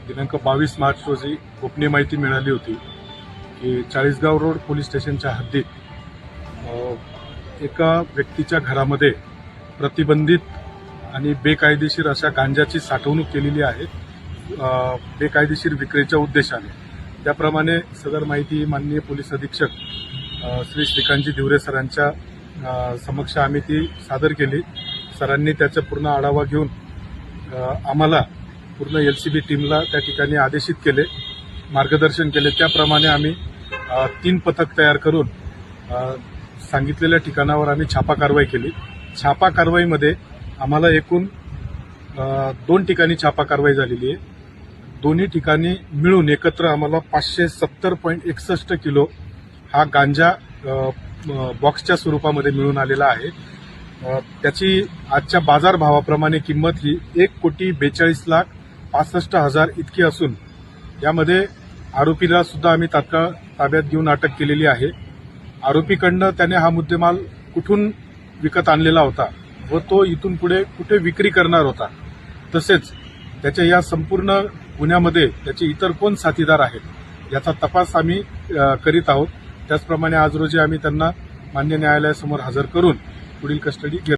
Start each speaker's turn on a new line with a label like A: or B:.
A: दिनांक 22 मार्च रोजी गोपनीय माहिती मिळाली होती की चाळीसगाव रोड पोलीस स्टेशनच्या हद्दीत एका व्यक्तीच्या घरामध्ये प्रतिबंधित आणि बेकायदेशीर अशा गांजाची साठवणूक केलेली आहे, बेकायदेशीर विक्रीच्या उद्देशाने। त्याप्रमाणे सदर माहिती माननीय पोलीस अधीक्षक श्री श्रीकांतजी धिवरे सरांच्या समक्ष आम्ही ती सादर केली। सरांनी त्याचा पूर्ण आढावा घेऊन आम्हाला पूर्ण एलसीबी टीमला त्या ठिकाणी आदेशित केले, मार्गदर्शन केले। त्याप्रमाणे आम्ही 3 पथक तयार करून सांगितलेल्या ठिकाणावर आम्ही छापा कारवाई केली। छापा कारवाईमध्ये आम्हाला एकूण 2 ठिकाणी छापा कारवाई झालेली आहे। दोन्ही ठिकाणी मिळून एकत्र आम्हाला 570.61 किलो हा गांजा बॉक्सच्या स्वरूपामध्ये मिळून आलेला आहे। त्याची आजच्या बाजारभावाप्रमाणे किंमत ही 1,42,65,000 इतकी असून यामध्ये आरोपीला सुद्धा आम्ही तात्काळ ताब्यात घेऊन अटक केलेली आहे। आरोपीकडनं त्याने हा मुद्देमाल कुठून विकत आणलेला होता व तो इथून पुढे कुठे विक्री करणार होता, तसेच त्याच्या या संपूर्ण गुन्ह्यामध्ये त्याचे इतर कोण साथीदार आहेत याचा तपास आम्ही करीत आहोत। त्याचप्रमाणे आज रोजी आम्ही त्यांना मान्य न्यायालयासमोर हजर करून पुढील कस्टडी घेत